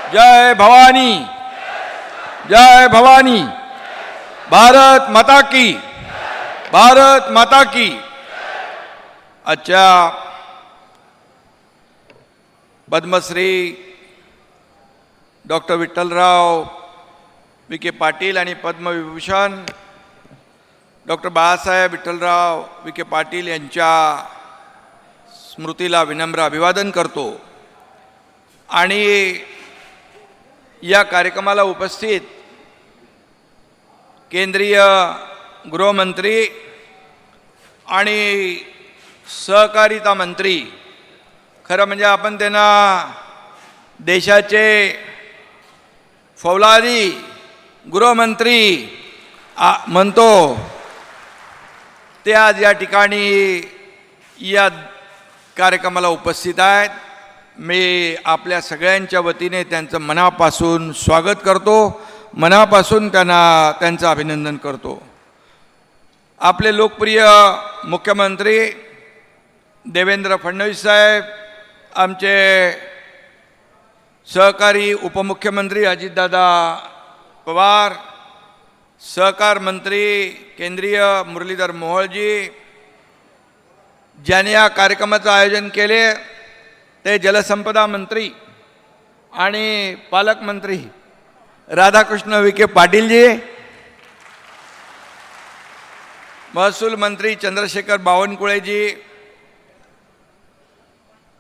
जय भवानी, जय भवानी। भारत माता की, भारत माता की। अच्छा, पद्मश्री डॉक्टर विठ्ठलराव विखे पाटील आणि पद्मविभूषण डॉक्टर बाळासाहेब विठ्ठलराव विखे पाटील यांच्या स्मृतीला विनम्र अभिवादन करतो। आणि या कार्यक्रमाला उपस्थित केंद्रीय गृहमंत्री आणि सहकारिता मंत्री, खरं म्हणजे आपण त्यांना देशाचे फौलादी गृहमंत्री म्हणतो, ते आज या ठिकाणी या कार्यक्रमाला उपस्थित आहेत। मी आपल्या सगळ्यांच्या वतीने त्यांचं मनापासून स्वागत करतो, मनापासून त्यांचं अभिनंदन करतो। आपले लोकप्रिय मुख्यमंत्री देवेंद्र फडणवीस साहेब, आमचे सहकारी उपमुख्यमंत्री अजितदादा पवार, सहकार मंत्री केंद्रीय मुरलीधर मोहोळजी, ज्याने या कार्यक्रमाचं आयोजन केले ते जलसंपदा मंत्री आणि पालकमंत्री राधाकृष्ण विखे पाटीलजी, महसूल मंत्री चंद्रशेखर बावनकुळेजी,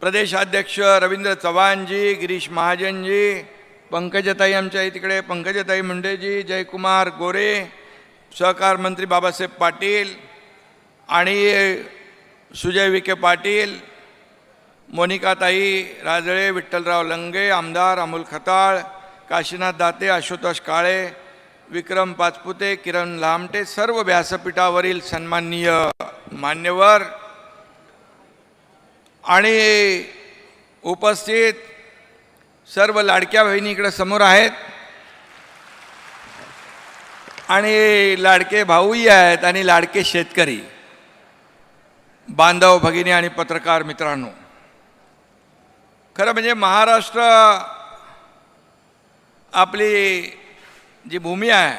प्रदेशाध्यक्ष रवींद्र चव्हाणजी, गिरीश महाजनजी, पंकजताई आमच्या तिकडे, पंकजताई मुंडेजी, जयकुमार गोरे, सहकार मंत्री बाबासाहेब पाटील आणि सुजय विखे पाटील, मोनिकाताई राजळे, विठ्ठलराव लंगे, आमदार अमोल खताळ, काशीनाथ दाते, आशुतोष काळे, विक्रम पाचपुते, किरण लामटे, सर्व व्यासपीठावरील सन्माननीय मान्यवर आणि उपस्थित सर्व लाडक्या बहिणी इकडे समोर आहेत आणि लाडके भाऊही आहेत आणि लाडके शेतकरी बांधव भगिनी आणि पत्रकार मित्रांनो, खरं म्हणजे महाराष्ट्र आपली जी भूमी आहे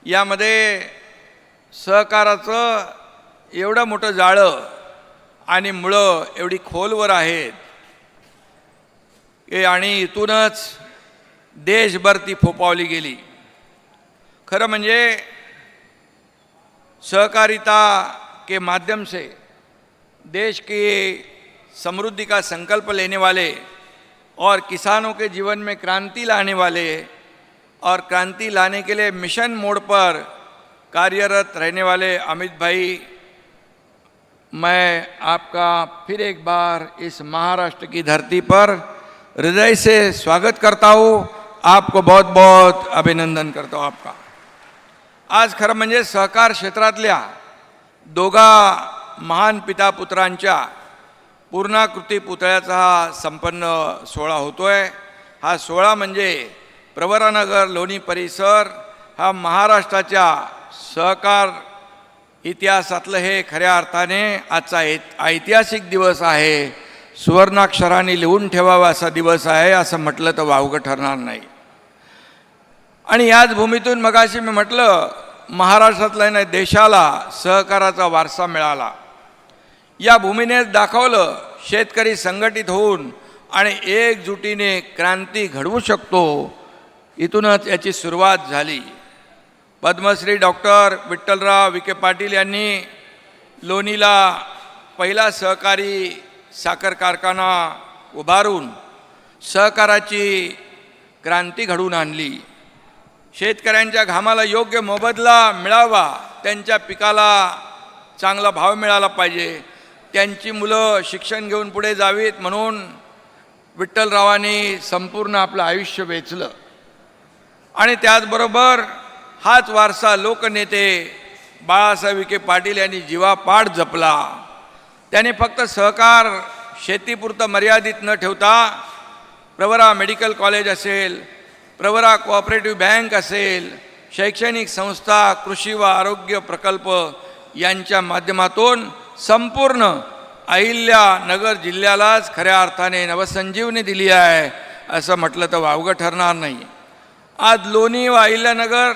यामध्ये सहकाराचं एवढं मोठं जाळं आणि मुळं एवढी खोलवर आहेत आणि इथूनच देशभर ती फोपावली गेली। खरं म्हणजे सहकारिता के माध्यम से देश की समृद्धि का संकल्प लेने वाले और किसानों के जीवन में क्रांति लाने वाले और क्रांति लाने के लिए मिशन मोड पर कार्यरत रहने वाले अमित भाई, मैं आपका फिर एक बार इस महाराष्ट्र की धरती पर हृदय से स्वागत करता हूँ। आपको बहुत बहुत अभिनंदन करता हूँ आपका। आज खरं म्हणजे सहकार क्षेत्रातल्या दोघा महान पिता पुत्रांच्या पूर्णाकृती पुतळ्याचा हा संपन्न सोहळा होतोय। हा सोहळा म्हणजे प्रवरानगर लोणी परिसर हा महाराष्ट्राच्या सहकार इतिहासातलं हे खऱ्या अर्थाने आजचा ऐतिहासिक दिवस आहे। सुवर्णाक्षराने लिहून ठेवावा असा दिवस आहे, असं म्हटलं तर वावगं ठरणार नाही। आणि याच भूमीतून मगाशी मी म्हटलं, महाराष्ट्रातल्या नाही देशाला सहकाराचा वारसा मिळाला। या भूमीने दाखवलं शेतकरी संघटित होऊन आणि एकजुटीने क्रांती घडवू शकतो। इथूनच याची सुरुवात झाली। पद्मश्री डॉक्टर विठ्ठलराव विखे पाटील यांनी लोणीला पहिला सहकारी साखर कारखाना उभारून सहकाराची क्रांती घडवून आणली। शेतकऱ्यांच्या घामाला योग्य मोबदला मिळावा, त्यांच्या पिकाला चांगला भाव मिळाला पाहिजे, त्यांची मुलं शिक्षण घेऊन पुढे जावीत म्हणून विठ्ठलरावांनी संपूर्ण आपलं आयुष्य वेचलं। आणि त्याचबरोबर हाच वारसा लोकनेते बाळासाहेब विखे पाटील यांनी जीवापाड जपला। त्याने फक्त सहकार शेतीपुरतं मर्यादित न ठेवता प्रवरा मेडिकल कॉलेज असेल, प्रवरा कोऑपरेटिव्ह बँक असेल, शैक्षणिक संस्था, कृषी व आरोग्य प्रकल्प यांच्या माध्यमातून संपूर्ण अहिल्यानगर जिल्ह्यालाच खऱ्या अर्थाने नवसंजीवनी दिली आहे। असं म्हटलं तर वावगं ठरणार नाही. आज लोणी व अहिल्यानगर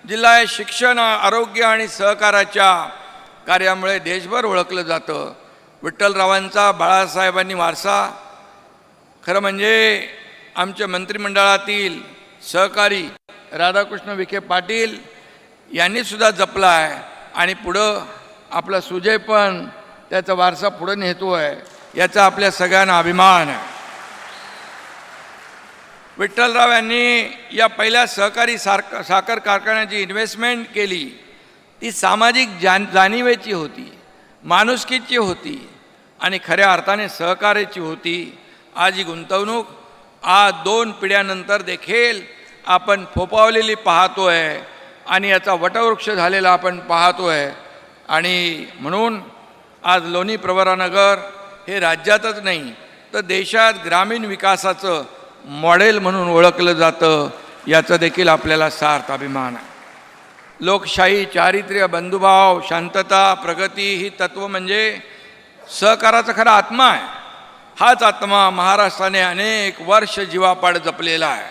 जिल्हा हे शिक्षण, आरोग्य आणि सहकाराच्या कार्यामुळे देशभर ओळखलं जातं. विठ्ठलरावांचा, बाळासाहेबांनी वारसा खरं म्हणजे आमच्या मंत्रिमंडळातील सहकारी राधाकृष्ण विखे पाटील यांनी सुद्धा जपला आहे आणि पुढं आपला सुजय पण त्याचा वारसा पुढे नेतो आहे, याचा आपल्या सगळ्यांना अभिमान आहे. विठ्ठलराव यांनी या पहिल्या सहकारी साखर कारखान्याची इन्व्हेस्टमेंट केली. ती सामाजिक जाणीवेची होती, माणुसकीची होती आणि खऱ्या अर्थाने सहकार्याची होती. आज ही गुंतवणूक आज 2 पिढ्यानंतर देखील आपण फोपावलेली पाहतोय आणि याचा वटवृक्ष झालेला आपण पाहतोय. आणि म्हणून आज लोणी प्रवरानगर हे राज्यातच नाही तर देशात ग्रामीण विकासाचं मॉडेल म्हणून ओळखलं जातं, याचा देखील आपल्याला सार्थ अभिमान आहे. लोकशाही, चारित्र्य, बंधुभाव, शांतता, प्रगती ही तत्व म्हणजे सहकाराचा खरा आत्मा आहे. हाच आत्मा महाराष्ट्राने अनेक वर्ष जीवापाड जपलेला आहे.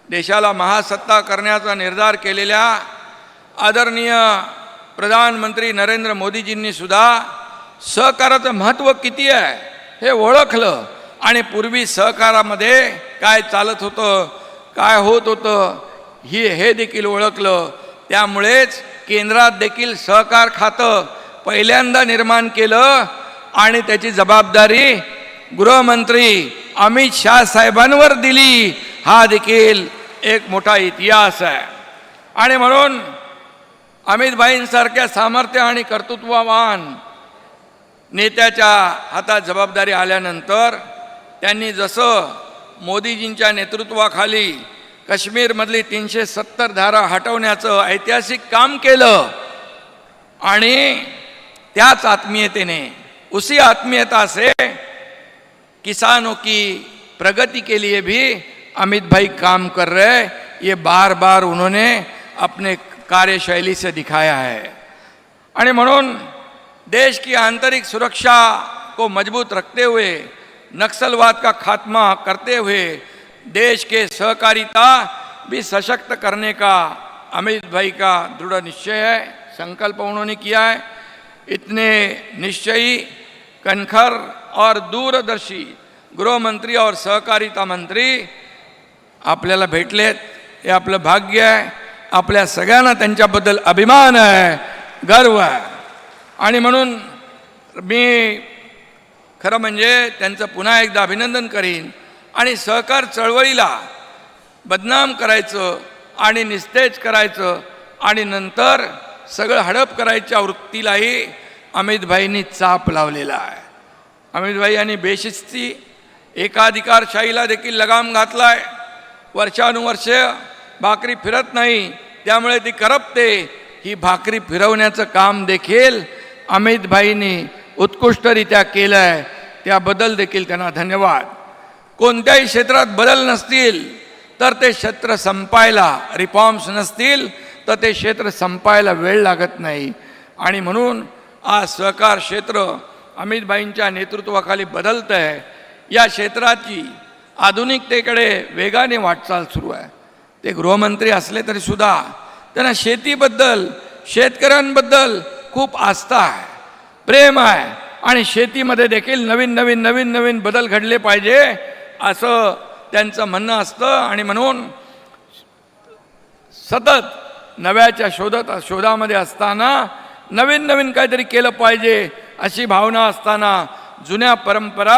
देशाला महासत्ता करण्याचा निर्धार केलेल्या आदरणीय प्रधानमंत्री नरेंद्र मोदीजींनी सुद्धा सहकाराचं महत्त्व किती आहे हे ओळखलं आणि पूर्वी सहकारामध्ये काय चालत होतं, काय होत होतं हे देखील ओळखलं. त्यामुळेच केंद्रात देखील सहकार खातं पहिल्यांदा निर्माण केलं आणि त्याची जबाबदारी गृहमंत्री अमित शाह साहेबांवर दिली. हा देखील एक मोठा इतिहास आहे. आणि म्हणून अमित भाईंसारख्या सामर्थ्य आणि कर्तृत्ववान नेत्याच्या हातात जबाबदारी आल्यानंतर त्यांनी जसं मोदीजींच्या नेतृत्वाखाली काश्मीरमधली 370 धारा हटवण्याचं ऐतिहासिक काम केलं आणि त्याच आत्मीयतेने, उसी आत्मीयता से किसानों की प्रगति के लिए भी अमित भाई काम कर रहे, ये बार बार उन्होंने अपने कार्यशैली से दिखाया है. आणि म्हणून देश की आंतरिक सुरक्षा को मजबूत रखते हुए, नक्सलवाद का खात्मा करते हुए देश के सहकारिता भी सशक्त करने का अमित भाई का दृढ़ निश्चय है, संकल्प उन्होंने किया है. इतने निश्चयी, कणखर और दूरदर्शी गृह मंत्री और सहकारिता मंत्री आपल्याला भेटलेत, हे आपलं भाग्य आहे. आपल्या सगळ्यांना त्यांच्याबद्दल अभिमान आहे, गर्व आहे. आणि म्हणून मी खरं म्हणजे त्यांचं पुन्हा एकदा अभिनंदन करीन. आणि सहकार चळवळीला बदनाम करायचं आणि निस्तेज करायचं आणि नंतर सगळं हडप करायच्या वृत्तीलाही अमित भाईंनी चाप लावलेला आहे. अमित भाई यांनी बेशिस्ती, एकाधिकारशाहीला देखील लगाम घातलाय. वर्षानुवर्ष भाकरी फिरत नाही, त्यामुळे ती करपते. ही भाकरी फिरवण्याचं काम देखील अमित भाईंनी उत्कृष्टरित्या केलं आहे. त्याबद्दल देखील त्यांना धन्यवाद. कोणत्याही क्षेत्रात बदल नसतील तर ते क्षेत्र संपायला, रिफॉर्म्स नसतील तर ते क्षेत्र संपायला वेळ लागत नाही. आणि म्हणून आज सहकार क्षेत्र अमित भाईंच्या नेतृत्वाखाली बदलतं आहे. या क्षेत्राची आधुनिकतेकडे वेगाने वाटचाल सुरू आहे. ते गृहमंत्री असले तरी सुद्धा त्यांना शेतीबद्दल, शेतकऱ्यांबद्दल खूप आस्था आहे, प्रेम आहे. आणि शेतीमध्ये देखील नवीन नवीन नवीन नवीन बदल घडले पाहिजे असं त्यांचं म्हणणं असतं. आणि म्हणून सतत नव्याच्या शोधामध्ये असताना नवीन नवीन काहीतरी केलं पाहिजे अशी भावना असताना जुन्या परंपरा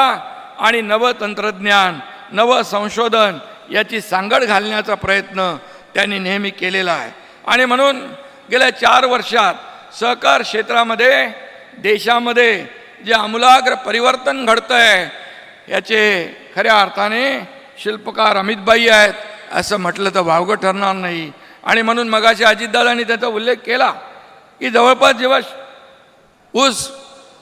आणि नवं तंत्रज्ञान, नवं संशोधन याची सांगड घालण्याचा प्रयत्न त्यांनी नेहमी केलेला आहे. आणि म्हणून गेल्या 4 वर्षात सहकार क्षेत्रामध्ये देशामध्ये जे आमूलाग्र परिवर्तन घडतं आहे याचे खऱ्या अर्थाने शिल्पकार अमितभाई आहेत असं म्हटलं तर वावगं ठरणार नाही. आणि म्हणून मगाशी अजितदादांनी त्याचा उल्लेख केला की जवळपास जेव्हा ऊस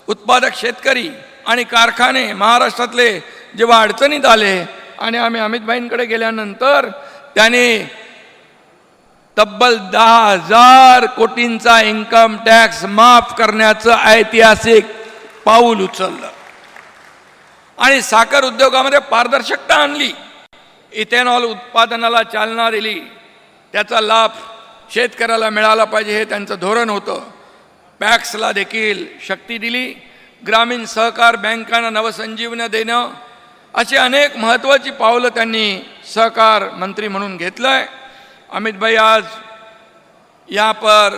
उत्पादक शेतकरी आणि कारखाने महाराष्ट्रातले जेव्हा अडचणीत आले आणि आम्ही अमितभाईंकडे गेल्यानंतर त्याने तब्बल 10,000 कोटींचा इन्कम टॅक्स माफ करण्याचं ऐतिहासिक पाऊल उचललं आणि साखर उद्योगामध्ये पारदर्शकता आणली. इथेनॉल उत्पादनाला चालना दिली, त्याचा लाभ शेतकऱ्याला मिळाला पाहिजे हे त्यांचं धोरण होतं. पॅक्सला देखील शक्ती दिली, ग्रामीण सहकार बँकांना नवसंजीवनी देणं, अशी अनेक महत्त्वाची पावलं त्यांनी सहकार मंत्री म्हणून घेतलं आहे. अमित भाई, आज यहाँ पर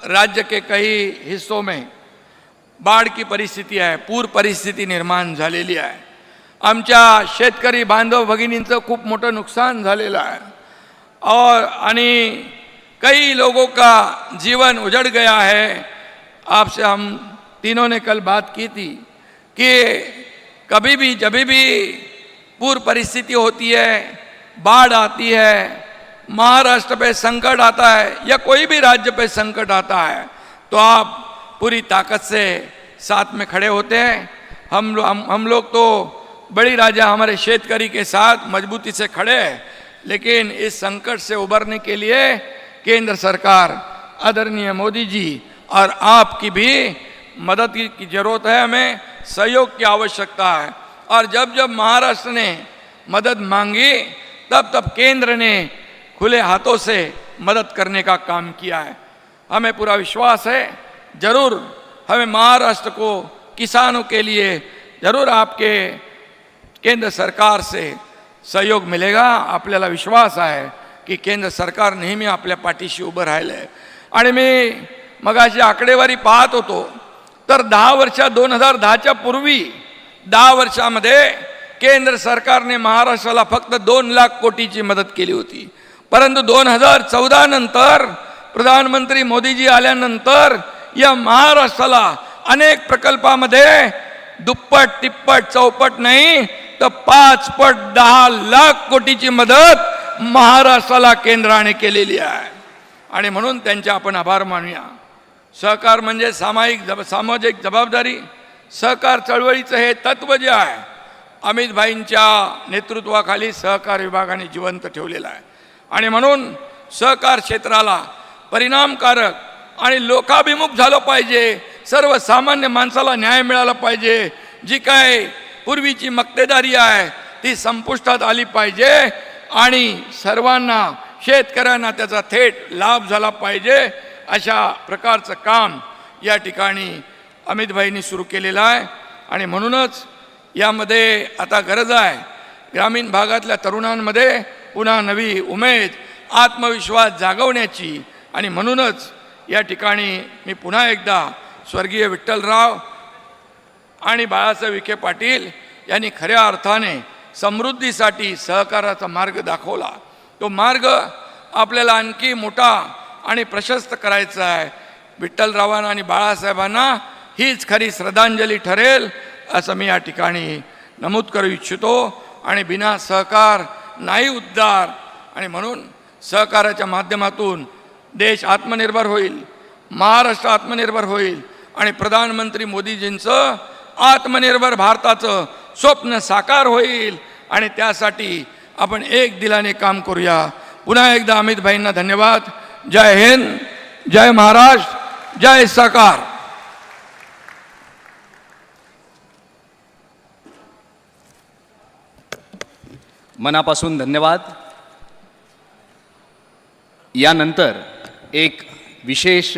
राज्य के कई हिस्सों में बाढ़ की परिस्थिती आहे, पूर परिस्थिती निर्माण झालेली आहे. आमच्या शेतकरी बांधव भगिनींचं खूप मोठं नुकसान झालेलं आहे और आणि कई लोगों का जीवन उजड़ गया है. आपसे हम तीनों ने कल बात की थी कि कभी भी जब भी पूर परिस्थिति होती है, बाढ़ आती है, महाराष्ट्र पे संकट आता है या कोई भी राज्य पे संकट आता है, तो आप पूरी ताकत से साथ में खड़े होते हैं. हम लोग तो बड़ी राजा हमारे शेतकरी के साथ मजबूती से खड़े हैं, लेकिन इस संकट से उबरने के लिए केंद्र सरकार, आदरणीय मोदी जी और आपकी भी मदद की जरूरत है. हमें सहयोग की आवश्यकता है. और जब जब महाराष्ट्र ने मदद मांगी, तब तब केंद्र ने खुले हाथों से मदद करने का काम किया है. हमें पूरा विश्वास है, जरूर हमें महाराष्ट्र को, किसानों के लिए जरूर आपके केंद्र सरकार से सहयोग मिलेगा. आपल्याला विश्वास आहे की केंद्र सरकार नेहमी आपल्या पाठीशी उभं राहिलं आहे. आणि मी मगाशी आकडेवारी पाहत होतो, तर 10 वर्ष 2010च्या पूर्वी 10 वर्षामध्ये केंद्र सरकारने महाराष्ट्राला फक्त 2 लाख कोटीची मदत केली होती. परंतु 2014 नंतर प्रधानमंत्री मोदीजी आल्यानंतर या महाराष्ट्राला अनेक प्रकल्पामध्ये दुप्पट, तिप्पट, चौपट नाही तर 5 पट 10 लाख कोटीची मदत महाराष्ट्राला केंद्राने केलेली आहे. आणि म्हणून त्यांचे आपण आभार मानूया. सहकार म्हणजे सामाजिक जबाबदारी. सहकार चळवळीचं हे तत्त्व जे आहे, अमित भाईंच्या नेतृत्वाखाली सहकार विभागाने जिवंत ठेवलेलं आहे. आणि म्हणून सहकार क्षेत्राला परिणामकारक आणि लोकाभिमुख झालं पाहिजे. सर्वसामान्य माणसाला न्याय मिळाला पाहिजे. जी काय पूर्वीची मक्तेदारी आहे ती संपुष्टात आली पाहिजे आणि सर्वांना, शेतकऱ्यांना त्याचा थेट लाभ झाला पाहिजे. अशा प्रकारचं काम या ठिकाणी अमित भाईंनी सुरू केलेलं आहे. आणि म्हणूनच यामध्ये आता गरज आहे ग्रामीण भागातल्या तरुणांमध्ये पुन्हा नवी उमेद, आत्मविश्वास जागवण्याची. आणि म्हणूनच या ठिकाणी मी पुन्हा एकदा स्वर्गीय विठ्ठलराव आणि बाळासाहेब विखे पाटील यांनी खऱ्या अर्थाने समृद्धीसाठी सहकाराचा मार्ग दाखवला. तो मार्ग आपल्याला आणखी मोठा आणि प्रशस्त करायचा आहे. विठ्ठलरावांना आणि बाळासाहेबांना हीच खरी श्रद्धांजली ठरेल असं मी या ठिकाणी नमूद करू इच्छितो. आणि बिना सहकार नाही उद्धार. आणि म्हणून सहकाराच्या माध्यमातून देश आत्मनिर्भर होईल, महाराष्ट्र आत्मनिर्भर होईल आणि प्रधानमंत्री मोदीजींचं आत्मनिर्भर भारताचं स्वप्न साकार होईल. आणि त्यासाठी आपण एक दिलाने काम करूया. पुन्हा एकदा अमित भाईंना धन्यवाद. जय हिंद, जय महाराष्ट्र, जय सहकार. मनापासून धन्यवाद. यानंतर एक विशेष